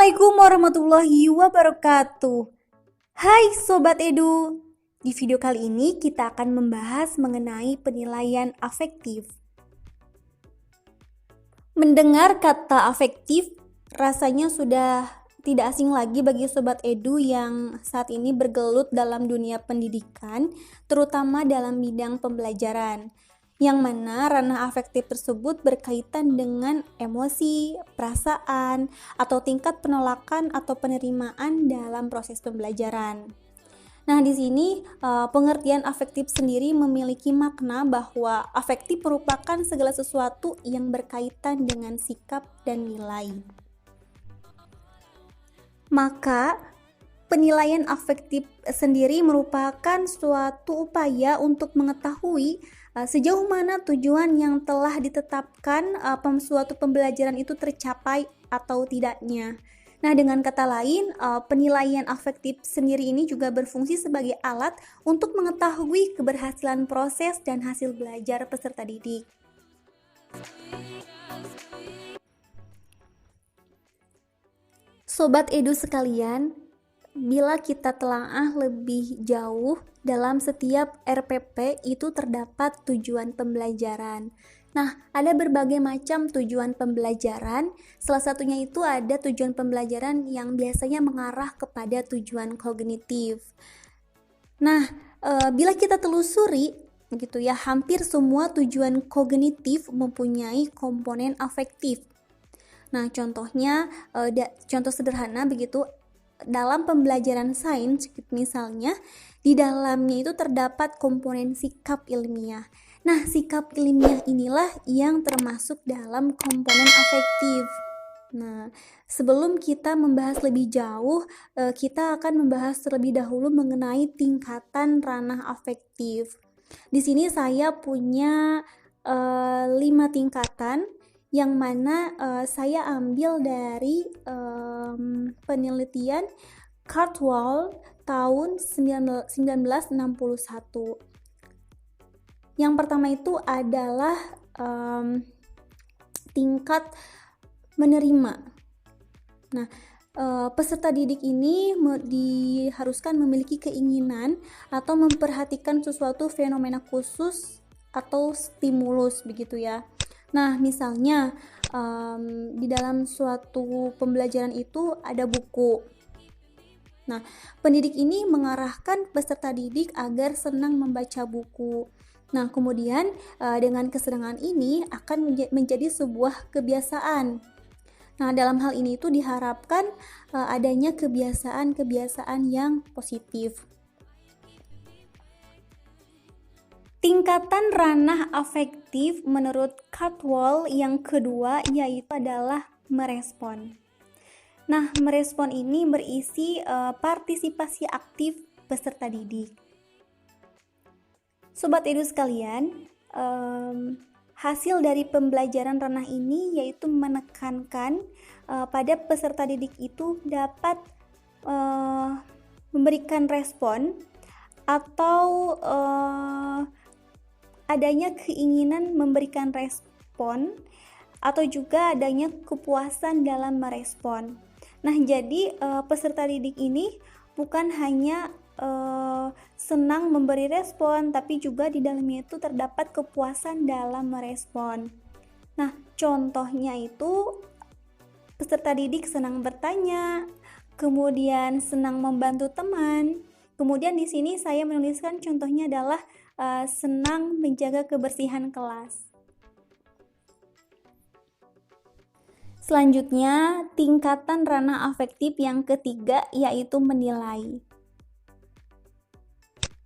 Assalamualaikum warahmatullahi wabarakatuh. Hai Sobat Edu. Di video kali ini kita akan membahas mengenai penilaian afektif. Mendengar kata afektif rasanya sudah tidak asing lagi bagi Sobat Edu yang saat ini bergelut dalam dunia pendidikan, terutama dalam bidang pembelajaran, yang mana ranah afektif tersebut berkaitan dengan emosi, perasaan, atau tingkat penolakan atau penerimaan dalam proses pembelajaran. Nah, di sini pengertian afektif sendiri memiliki makna bahwa afektif merupakan segala sesuatu yang berkaitan dengan sikap dan nilai. Maka, penilaian afektif sendiri merupakan suatu upaya untuk mengetahui sejauh mana tujuan yang telah ditetapkan suatu pembelajaran itu tercapai atau tidaknya. Nah, dengan kata lain, penilaian afektif sendiri ini juga berfungsi sebagai alat untuk mengetahui keberhasilan proses dan hasil belajar peserta didik. Sobat Edu sekalian, bila kita telaah lebih jauh, dalam setiap RPP itu terdapat tujuan pembelajaran. Nah, ada berbagai macam tujuan pembelajaran. Salah satunya itu ada tujuan pembelajaran yang biasanya mengarah kepada tujuan kognitif. Nah, bila kita telusuri gitu ya, hampir semua tujuan kognitif mempunyai komponen afektif. Nah, contohnya, contoh sederhana begitu, dalam pembelajaran sains misalnya, di dalamnya itu terdapat komponen sikap ilmiah. Nah, sikap ilmiah inilah yang termasuk dalam komponen afektif. Nah, sebelum kita membahas lebih jauh, kita akan membahas terlebih dahulu mengenai tingkatan ranah afektif. Di sini saya punya 5 tingkatan yang mana saya ambil dari penelitian Cartwell tahun 1961. Yang pertama itu adalah tingkat menerima. Nah, peserta didik ini diharuskan memiliki keinginan atau memperhatikan sesuatu fenomena khusus atau stimulus begitu ya. Nah, misalnya di dalam suatu pembelajaran itu ada buku. Nah, pendidik ini mengarahkan peserta didik agar senang membaca buku. Nah, kemudian dengan kesenangan ini akan menjadi sebuah kebiasaan. Nah, dalam hal ini itu diharapkan adanya kebiasaan-kebiasaan yang positif. Tingkatan ranah afektif menurut Cartwell yang kedua yaitu adalah merespon. Nah, merespon ini berisi partisipasi aktif peserta didik. Sobat Edu sekalian, hasil dari pembelajaran ranah ini yaitu menekankan pada peserta didik itu dapat memberikan respon atau adanya keinginan memberikan respon atau juga adanya kepuasan dalam merespon. Nah, jadi peserta didik ini bukan hanya senang memberi respon, tapi juga di dalamnya itu terdapat kepuasan dalam merespon. Nah, contohnya itu peserta didik senang bertanya, kemudian senang membantu teman. Kemudian di sini saya menuliskan contohnya adalah senang menjaga kebersihan kelas. Selanjutnya, tingkatan ranah afektif yang ketiga yaitu menilai.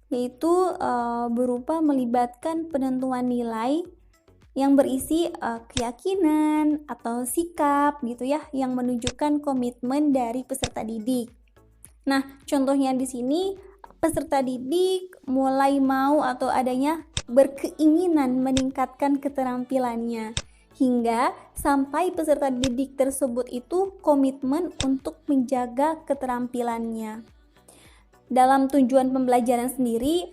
Yaitu berupa melibatkan penentuan nilai yang berisi keyakinan atau sikap gitu ya, yang menunjukkan komitmen dari peserta didik. Nah, contohnya di sini peserta didik mulai mau atau adanya berkeinginan meningkatkan keterampilannya, hingga sampai peserta didik tersebut itu komitmen untuk menjaga keterampilannya. Dalam tujuan pembelajaran sendiri,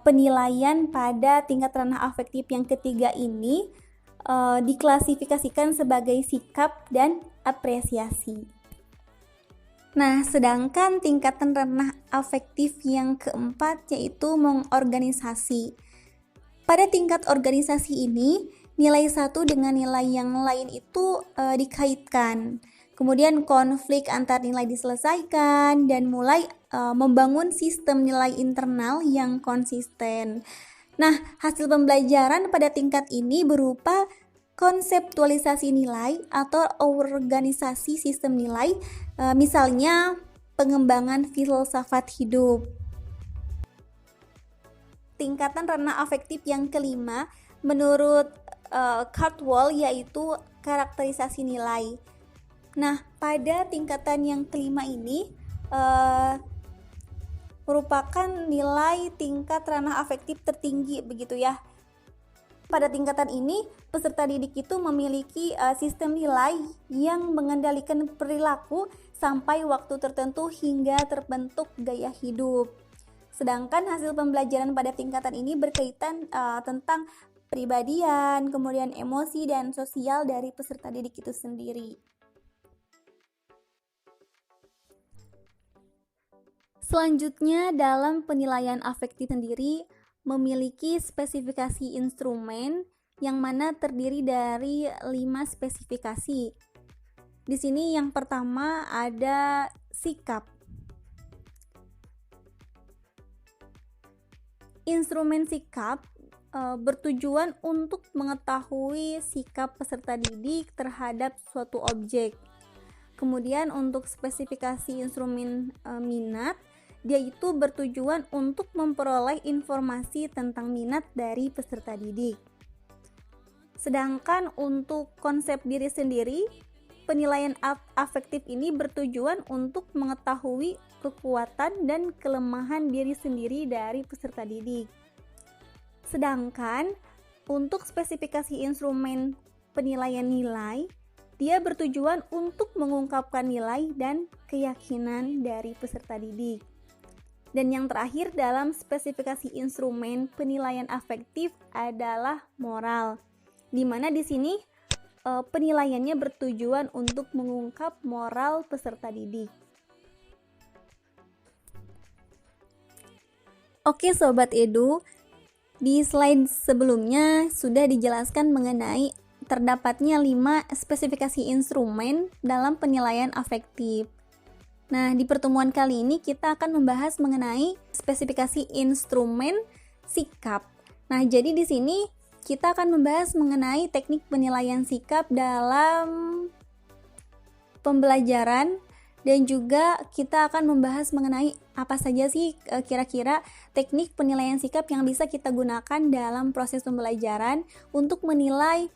penilaian pada tingkat ranah afektif yang ketiga ini diklasifikasikan sebagai sikap dan apresiasi. Nah, sedangkan tingkatan ranah afektif yang keempat yaitu mengorganisasi. Pada tingkat organisasi ini, nilai satu dengan nilai yang lain itu dikaitkan. Kemudian konflik antar nilai diselesaikan dan mulai membangun sistem nilai internal yang konsisten. Nah, hasil pembelajaran pada tingkat ini berupa konseptualisasi nilai atau organisasi sistem nilai, misalnya pengembangan filsafat hidup. Tingkatan ranah afektif yang kelima menurut Cardwell yaitu karakterisasi nilai. Nah, pada tingkatan yang kelima ini merupakan nilai tingkat ranah afektif tertinggi begitu ya. Pada tingkatan ini, peserta didik itu memiliki sistem nilai yang mengendalikan perilaku sampai waktu tertentu hingga terbentuk gaya hidup. Sedangkan hasil pembelajaran pada tingkatan ini berkaitan tentang pribadian, kemudian emosi dan sosial dari peserta didik itu sendiri. Selanjutnya, dalam penilaian afektif sendiri memiliki spesifikasi instrumen yang mana terdiri dari 5 spesifikasi. Di sini yang pertama ada sikap. Instrumen sikap bertujuan untuk mengetahui sikap peserta didik terhadap suatu objek. Kemudian untuk spesifikasi instrumen minat, dia itu bertujuan untuk memperoleh informasi tentang minat dari peserta didik. Sedangkan untuk konsep diri sendiri, penilaian afektif ini bertujuan untuk mengetahui kekuatan dan kelemahan diri sendiri dari peserta didik. Sedangkan untuk spesifikasi instrumen penilaian nilai, dia bertujuan untuk mengungkapkan nilai dan keyakinan dari peserta didik. Dan yang terakhir dalam spesifikasi instrumen penilaian afektif adalah moral, di mana di sini penilaiannya bertujuan untuk mengungkap moral peserta didik. Oke Sobat Edu, di slide sebelumnya sudah dijelaskan mengenai terdapatnya 5 spesifikasi instrumen dalam penilaian afektif. Nah, di pertemuan kali ini kita akan membahas mengenai spesifikasi instrumen sikap. Nah, jadi di sini kita akan membahas mengenai teknik penilaian sikap dalam pembelajaran dan juga kita akan membahas mengenai apa saja sih kira-kira teknik penilaian sikap yang bisa kita gunakan dalam proses pembelajaran untuk menilai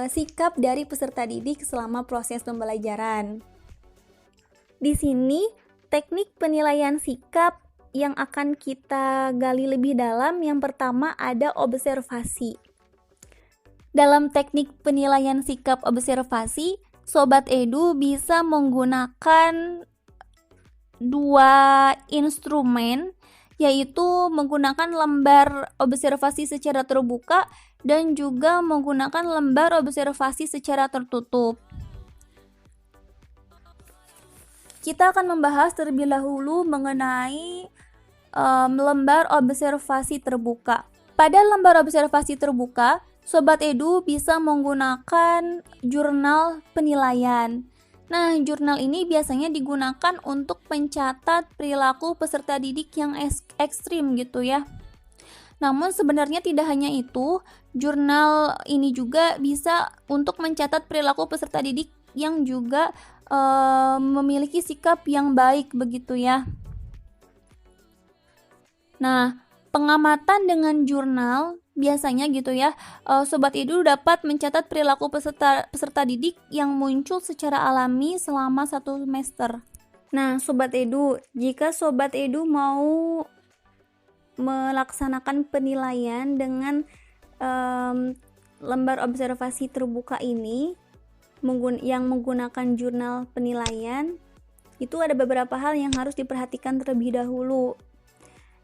sikap dari peserta didik selama proses pembelajaran. Di sini, teknik penilaian sikap yang akan kita gali lebih dalam, yang pertama ada observasi. Dalam teknik penilaian sikap observasi, Sobat Edu bisa menggunakan 2 instrumen, yaitu menggunakan lembar observasi secara terbuka dan juga menggunakan lembar observasi secara tertutup. Kita akan membahas terlebih dahulu mengenai lembar observasi terbuka. Pada lembar observasi terbuka, Sobat Edu bisa menggunakan jurnal penilaian. Nah, jurnal ini biasanya digunakan untuk mencatat perilaku peserta didik yang ekstrim gitu ya. Namun sebenarnya tidak hanya itu, jurnal ini juga bisa untuk mencatat perilaku peserta didik yang juga memiliki sikap yang baik begitu ya. Nah, pengamatan dengan jurnal biasanya gitu ya, Sobat Edu dapat mencatat perilaku peserta didik yang muncul secara alami selama 1 semester. Nah, Sobat Edu, jika Sobat Edu mau melaksanakan penilaian dengan lembar observasi terbuka ini, yang menggunakan jurnal penilaian, itu ada beberapa hal yang harus diperhatikan terlebih dahulu.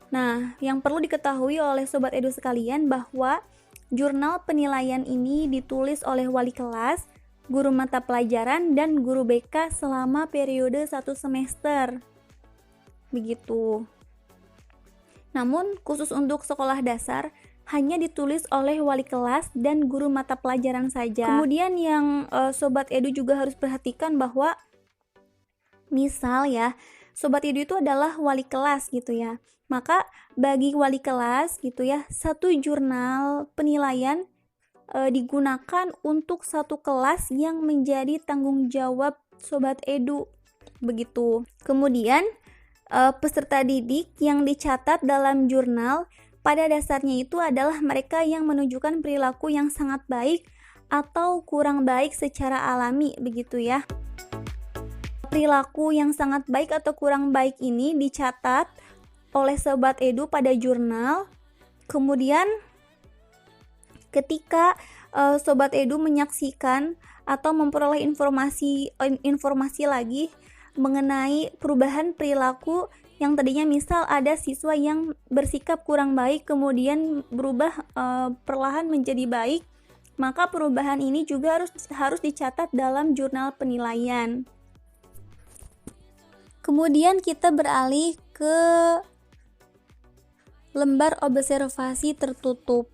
Nah, yang perlu diketahui oleh Sobat Edu sekalian bahwa jurnal penilaian ini ditulis oleh wali kelas, guru mata pelajaran, dan guru BK selama periode 1 semester. Begitu. Namun, khusus untuk sekolah dasar, hanya ditulis oleh wali kelas dan guru mata pelajaran saja. Kemudian yang Sobat Edu juga harus perhatikan bahwa misal ya, Sobat Edu itu adalah wali kelas gitu ya. Maka bagi wali kelas gitu ya, satu jurnal penilaian digunakan untuk satu kelas yang menjadi tanggung jawab Sobat Edu. Begitu. Kemudian peserta didik yang dicatat dalam jurnal pada dasarnya itu adalah mereka yang menunjukkan perilaku yang sangat baik atau kurang baik secara alami, begitu ya. Perilaku yang sangat baik atau kurang baik ini dicatat oleh Sobat Edu pada jurnal. Kemudian ketika Sobat Edu menyaksikan atau memperoleh informasi lagi mengenai perubahan perilaku yang tadinya misal ada siswa yang bersikap kurang baik kemudian berubah perlahan menjadi baik, maka perubahan ini juga harus dicatat dalam jurnal penilaian. Kemudian kita beralih ke lembar observasi tertutup.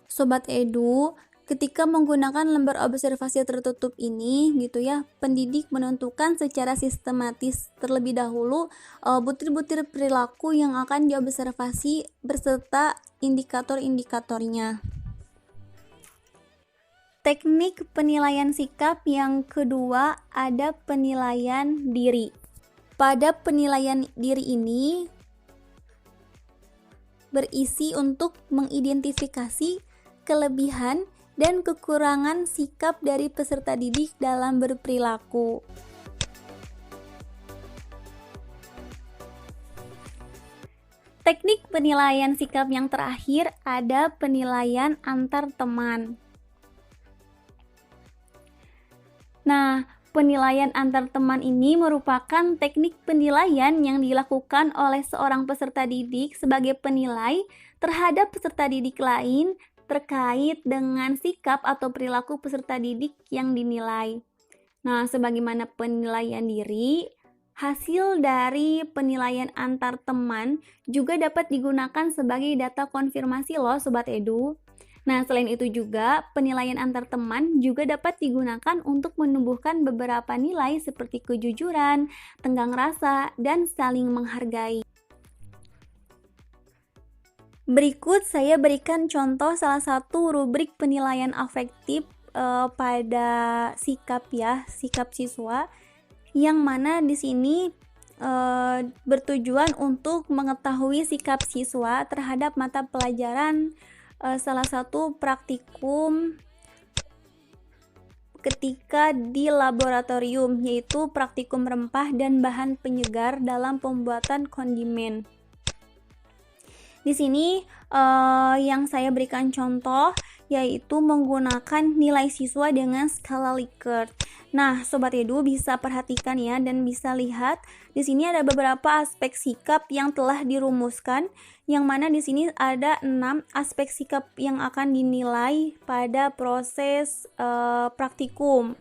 Sobat Edu, ketika menggunakan lembar observasi tertutup ini gitu ya, pendidik menentukan secara sistematis terlebih dahulu butir-butir perilaku yang akan diobservasi beserta indikator-indikatornya. Teknik penilaian sikap yang kedua ada penilaian diri. Pada penilaian diri ini berisi untuk mengidentifikasi kelebihan dan kekurangan sikap dari peserta didik dalam berperilaku. Teknik penilaian sikap yang terakhir ada penilaian antar teman. Nah, penilaian antar teman ini merupakan teknik penilaian yang dilakukan oleh seorang peserta didik sebagai penilai terhadap peserta didik lain terkait dengan sikap atau perilaku peserta didik yang dinilai. Nah, sebagaimana penilaian diri, hasil dari penilaian antar teman juga dapat digunakan sebagai data konfirmasi loh Sobat Edu. Nah, selain itu juga penilaian antar teman juga dapat digunakan untuk menumbuhkan beberapa nilai seperti kejujuran, tenggang rasa, dan saling menghargai. Berikut saya berikan contoh salah satu rubrik penilaian afektif pada sikap ya, sikap siswa, yang mana di sini bertujuan untuk mengetahui sikap siswa terhadap mata pelajaran salah satu praktikum ketika di laboratorium, yaitu praktikum rempah dan bahan penyegar dalam pembuatan kondimen. Di sini yang saya berikan contoh yaitu menggunakan nilai siswa dengan skala Likert. Nah, Sobat Edu bisa perhatikan ya dan bisa lihat di sini ada beberapa aspek sikap yang telah dirumuskan, yang mana di sini ada 6 aspek sikap yang akan dinilai pada proses praktikum.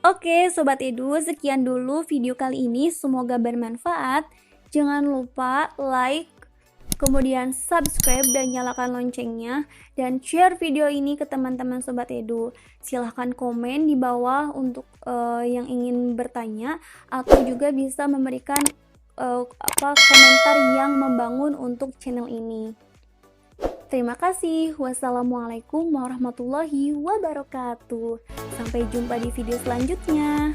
Oke, Sobat Edu, sekian dulu video kali ini, semoga bermanfaat. Jangan lupa like, kemudian subscribe dan nyalakan loncengnya, dan share video ini ke teman-teman Sobat Edu. Silahkan komen di bawah untuk yang ingin bertanya, atau juga bisa memberikan komentar yang membangun untuk channel ini. Terima kasih. Wassalamualaikum warahmatullahi wabarakatuh. Sampai jumpa di video selanjutnya.